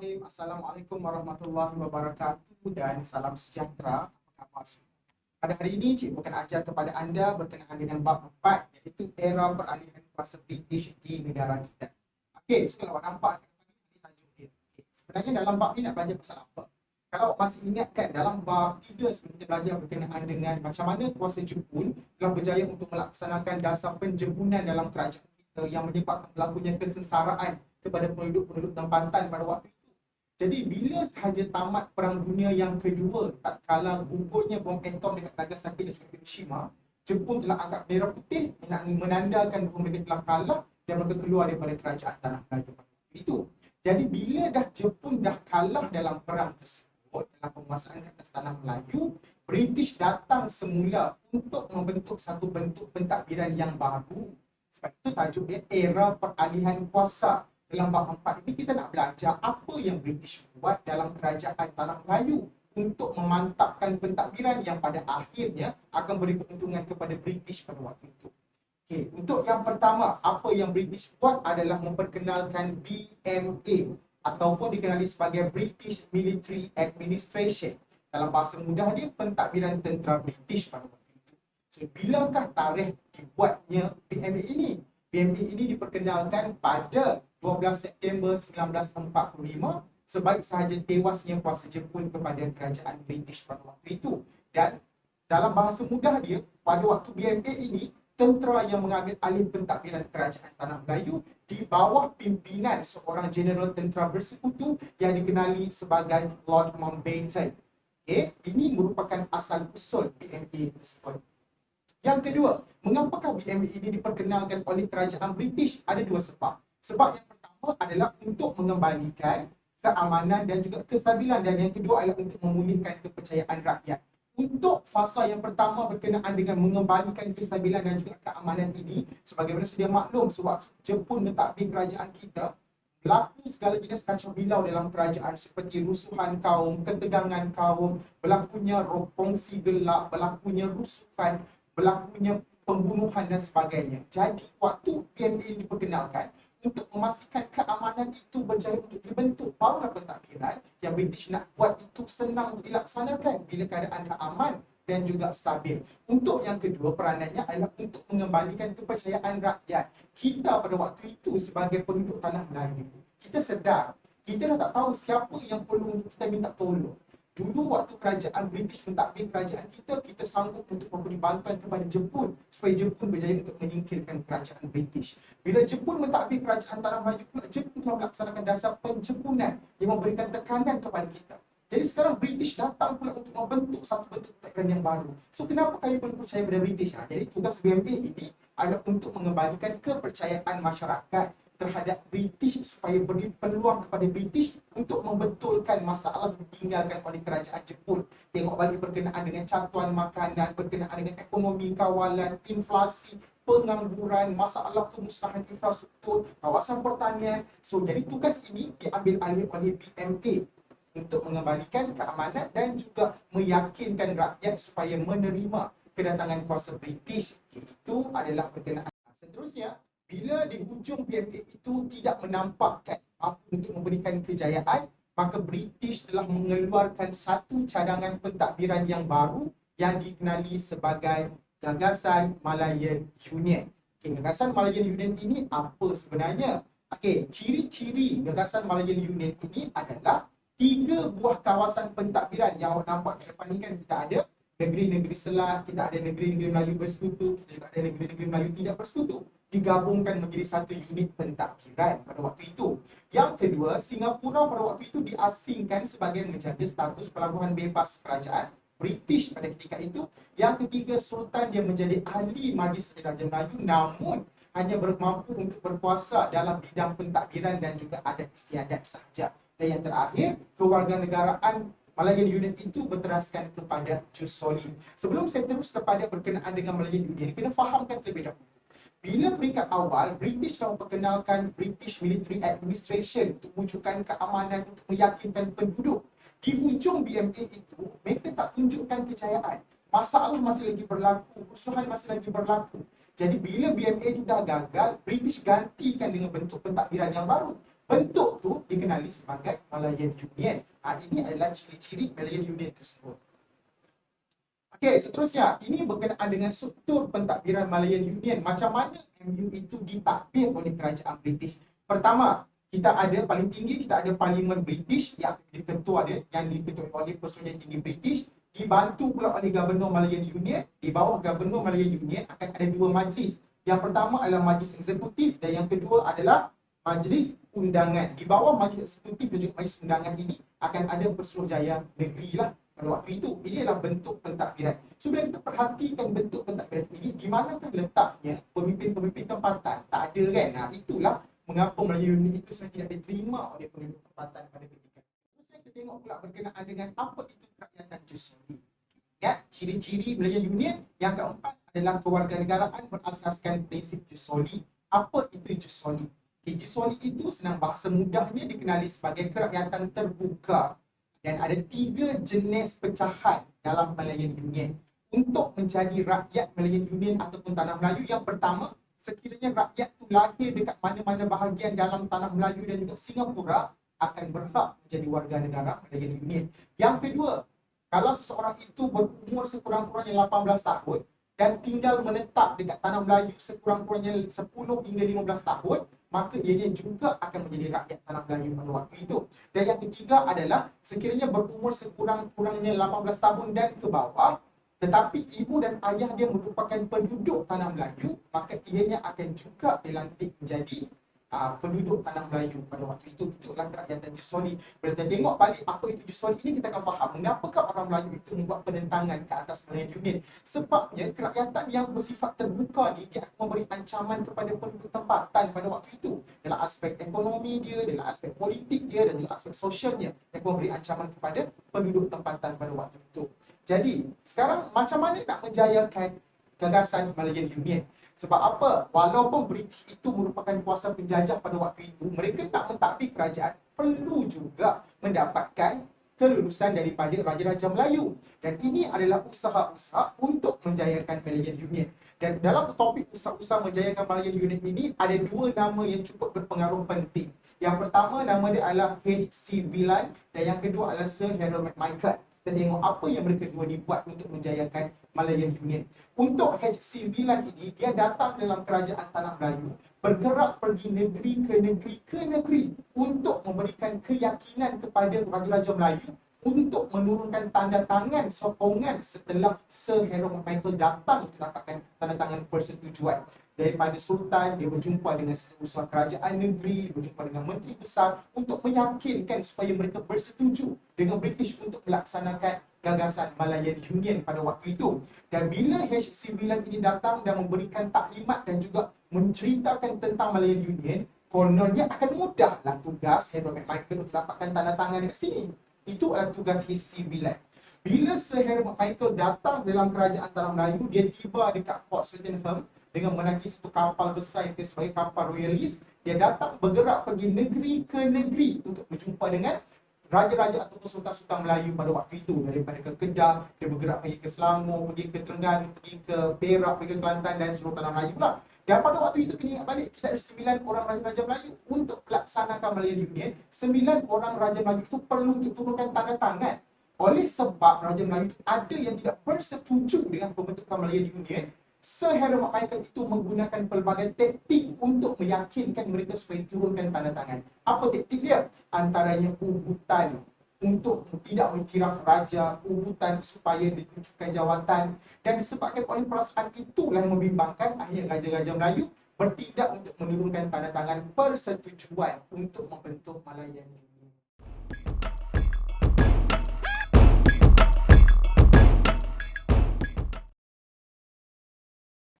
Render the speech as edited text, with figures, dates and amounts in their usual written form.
Bismillahirrahmanirrahim. Assalamualaikum warahmatullahi wabarakatuh dan salam sejahtera. Apa khabar semua? Pada hari ini, cikgu akan ajar kepada anda berkenaan dengan bab 4, iaitu era peralihan kuasa British di negara kita. Okey, so kalau awak nampak ini tajuk dia. Okay. Sebenarnya dalam bab ni nak belajar pasal apa? Kalau awak masih ingat kan, dalam bab 3 sebelum kita belajar berkenaan dengan macam mana kuasa Jepun telah berjaya untuk melaksanakan dasar penjempunan dalam kerajaan kita yang menyebabkan berlakunya kesengsaraan kepada penduduk-penduduk tempatan pada waktu itu. Jadi bila sahaja tamat Perang Dunia yang kedua, tatkala gugurnya bom atom dekat Nagasaki dan juga Hiroshima, Jepun telah angkat bendera putih menandakan bahawa mereka telah kalah dan mereka keluar daripada kerajaan Tanah Melayu pada waktu itu. Jadi bila Jepun dah kalah dalam perang tersebut, dalam penguasaan atas Tanah Melayu, British datang semula untuk membentuk satu bentuk pentadbiran yang baru. Sebab itu tajuk dia era peralihan kuasa. Dalam bab 4 ini kita nak belajar apa yang British buat dalam kerajaan Tanah Melayu untuk memantapkan pentadbiran yang pada akhirnya akan beri keuntungan kepada British pada waktu itu. Okay. Untuk yang pertama, apa yang British buat adalah memperkenalkan BMA ataupun dikenali sebagai British Military Administration. Dalam bahasa mudah dia, pentadbiran tentera British pada waktu itu. So, bilakah tarikh dibuatnya BMA ini? BMA ini diperkenalkan pada 12 September 1945 sebaik sahaja tewasnya kuasa Jepun kepada kerajaan British pada waktu itu. Dan dalam bahasa mudah dia, pada waktu BMA ini, tentera yang mengambil alih pentadbiran kerajaan Tanah Melayu di bawah pimpinan seorang jeneral tentera bersekutu yang dikenali sebagai Lord Mountbatten. Okay? Ini merupakan asal usul BMA tersebut. Yang kedua, mengapakah BMA ini diperkenalkan oleh kerajaan British? Ada dua sebab. Sebab yang pertama adalah untuk mengembalikan keamanan dan juga kestabilan, dan yang kedua adalah untuk memulihkan kepercayaan rakyat. Untuk fasa yang pertama berkenaan dengan mengembalikan kestabilan dan juga keamanan ini, sebagaimana sedia maklum, sewaktu Jepun mentadbir kerajaan kita, berlaku segala jenis kacau bilau dalam kerajaan seperti rusuhan kaum, ketegangan kaum, berlakunya kongsi gelap, berlakunya rusuhan, berlakunya pembunuhan dan sebagainya. Jadi waktu BMA ini diperkenalkan, untuk memastikan keamanan itu berjaya untuk dibentuk, barulah pentadbiran yang British nak buat itu senang untuk dilaksanakan bila keadaan dah aman dan juga stabil. Untuk yang kedua, peranannya adalah untuk mengembalikan kepercayaan rakyat. Kita pada waktu itu sebagai penduduk Tanah Melayu, kita sedar, kita dah tak tahu siapa yang perlu untuk kita minta tolong. Dulu waktu kerajaan British mentadbir kerajaan kita, kita sanggup untuk memberi bantuan kepada Jepun supaya Jepun berjaya untuk menyingkirkan kerajaan British. Bila Jepun mentadbir kerajaan Tanah Melayu pula, Jepun telah melaksanakan dasar penjempunan yang memberikan tekanan kepada kita. Jadi sekarang British datang pula untuk membentuk satu bentuk pentadbiran yang baru. So kenapa kami perlu percaya pada British? Jadi tugas BMA ini adalah untuk mengembalikan kepercayaan masyarakat terhadap British supaya beri peluang kepada British untuk membetulkan masalah yang ditinggalkan oleh kerajaan Jepun. Tengok balik berkenaan dengan cantuan makanan, berkenaan dengan ekonomi kawalan, inflasi, pengangguran, masalah kemusnahan infrastruktur, kawasan pertanian. So jadi tugas ini diambil alih oleh BMA untuk mengembalikan keamanan dan juga meyakinkan rakyat supaya menerima kedatangan kuasa British. Itu adalah berkenaan. Seterusnya, bila di hujung BMA itu tidak menampakkan mampu untuk memberikan kejayaan, maka British telah mengeluarkan satu cadangan pentadbiran yang baru yang dikenali sebagai Gagasan Malayan Union. Okay, Gagasan Malayan Union ini apa sebenarnya? Okay, ciri-ciri Gagasan Malayan Union ini adalah 3 buah kawasan pentadbiran yang awak nampak di depan ini kan. Kita ada negeri-negeri Selat, kita ada negeri-negeri Melayu bersekutu, kita juga ada negeri-negeri Melayu tidak bersekutu, digabungkan menjadi satu unit pentadbiran pada waktu itu. Yang kedua, Singapura pada waktu itu diasingkan sebagai menjaga status pelabuhan bebas kerajaan British pada ketika itu. Yang ketiga, Sultan dia menjadi ahli Majlis Raja Melayu namun hanya bermampu untuk berkuasa dalam bidang pentadbiran dan juga adat istiadat sahaja. Dan yang terakhir, kewarganegaraan Malayan Union itu berteraskan kepada jus soli. Sebelum saya terus kepada berkenaan dengan Malayan Union, kena fahamkan terlebih dahulu. Bila peringkat awal, British telah memperkenalkan British Military Administration untuk wujudkan keamanan, untuk meyakinkan penduduk. Di hujung BMA itu, mereka tak tunjukkan kejayaan. Masalah masih lagi berlaku, kerusuhan masih lagi berlaku. Jadi bila BMA itu dah gagal, British gantikan dengan bentuk pentadbiran yang baru. Bentuk tu dikenali sebagai Malayan Union. Ini adalah ciri-ciri Malayan Union tersebut. Okey, seterusnya, ini berkenaan dengan struktur pentadbiran Malayan Union. Macam mana MU itu ditadbir oleh kerajaan British. Pertama, kita ada paling tinggi, kita ada Parlimen British yang diketuai oleh Persetujuan Tinggi British, dibantu pula oleh Gubernur Malayan Union. Di bawah Gubernur Malayan Union akan ada dua majlis. Yang pertama adalah majlis eksekutif dan yang kedua adalah majlis undangan. Di bawah majlis eksekutif dan juga majlis undangan ini akan ada Pesuruhjaya Negeri lah pada waktu itu. Ini adalah bentuk pentadbiran. So bila kita perhatikan bentuk pentadbiran ini, di manakah letaknya pemimpin-pemimpin tempatan? Tak ada kan? Itulah mengapa Melayu Union itu sebenarnya tidak diterima oleh penduduk tempatan pada ketika itu. Terus kita tengok pula berkenaan dengan apa itu kerakyatan Jusoli. Ya, ciri-ciri Melayu Union yang keempat adalah kewarganegaraan berasaskan prinsip Jusoli. Apa itu Jusoli? Jusoli itu senang bahasa mudahnya dikenali sebagai kerakyatan terbuka dan ada 3 jenis pecahan dalam Malayan Union. Untuk menjadi rakyat Malayan Union ataupun Tanah Melayu, yang pertama, sekiranya rakyat itu lahir dekat mana-mana bahagian dalam Tanah Melayu dan juga Singapura, akan berhak menjadi warga negara Malayan Union. Yang kedua, kalau seseorang itu berumur sekurang-kurangnya 18 tahun dan tinggal menetap dekat Tanah Melayu sekurang-kurangnya 10 hingga 15 tahun, maka ianya juga akan menjadi rakyat Tanah Melayu pada waktu itu. Dan yang ketiga adalah sekiranya berumur sekurang-kurangnya 18 tahun dan ke bawah, tetapi ibu dan ayah dia merupakan penduduk Tanah Melayu, maka ianya akan juga dilantik menjadi penduduk Tanah Melayu pada waktu itu. Itulah kerakyatan Jusoli. Bila kita tengok balik apa itu Jusoli ini, kita akan faham mengapakah orang Melayu itu membuat penentangan ke atas Malayan Union. Sebabnya kerakyatan yang bersifat terbuka ni, dia akan memberi ancaman kepada penduduk tempatan pada waktu itu. Dalam aspek ekonomi dia, dalam aspek politik dia dan juga aspek sosialnya, dia akan memberi ancaman kepada penduduk tempatan pada waktu itu. Jadi, sekarang macam mana nak menjayakan gagasan Malayan Union? Sebab apa? Walaupun British itu merupakan kuasa penjajah pada waktu itu, mereka nak mentadbir kerajaan perlu juga mendapatkan kelulusan daripada Raja-Raja Melayu. Dan ini adalah usaha-usaha untuk menjayakan Malayan Union. Dan dalam topik usaha-usaha menjayakan Malayan Union ini, ada 2 nama yang cukup berpengaruh penting. Yang pertama, nama dia adalah H.C. Whelan dan yang kedua adalah Sir Harold MacMichael. Kita tengok apa yang mereka dua dibuat untuk menjayakan Malayan Union. Untuk H.C. Whelan ini, dia datang dalam kerajaan Tanah Melayu, bergerak pergi negeri ke negeri untuk memberikan keyakinan kepada Raja-Raja Melayu untuk menurunkan tanda tangan sokongan setelah Sir Harold MacMichael datang untuk dapatkan tanda tangan persetujuan. Daripada Sultan, dia berjumpa dengan setiausaha kerajaan negeri, berjumpa dengan menteri besar untuk meyakinkan supaya mereka bersetuju dengan British untuk melaksanakan gagasan Malayan Union pada waktu itu. Dan bila H.C. Whelan ini datang dan memberikan taklimat dan juga menceritakan tentang Malayan Union, kononnya akan mudahlah tugas Harold MacMichael untuk dapatkan tanda tangan dekat sini. Itu adalah tugas H.C. Whelan. Bila Sir Harold MacMichael datang dalam kerajaan Tanah Melayu, dia tiba dekat Port Swettenham dengan menaiki satu kapal besar yang sebagai kapal royalist. Dia datang bergerak pergi negeri ke negeri untuk berjumpa dengan raja-raja ataupun sultan-sultan Melayu pada waktu itu. Daripada ke Kedah, dia bergerak pergi ke Selangor, pergi ke Terengganu, pergi ke Perak, pergi ke Kelantan dan seluruh Tanah Melayu pula. Dan pada waktu itu, kita ingat balik, kita ada 9 orang raja-raja Melayu untuk melaksanakan Malayan Union. 9 orang raja Melayu itu perlu diturunkan tanda tangan. Oleh sebab Raja Melayu ada yang tidak bersetuju dengan pembentukan Malayan Union, Sir Harold MacMichael itu menggunakan pelbagai taktik untuk meyakinkan mereka supaya turunkan tanda tangan. Apa taktik dia? Antaranya ubutan untuk tidak mengkiraf raja, ubutan supaya ditunjukkan jawatan. Dan disebabkan oleh perasaan itulah yang membimbangkan, akhirnya Raja-Raja Melayu bertindak untuk menurunkan tanda tangan persetujuan untuk membentuk Malayan Union.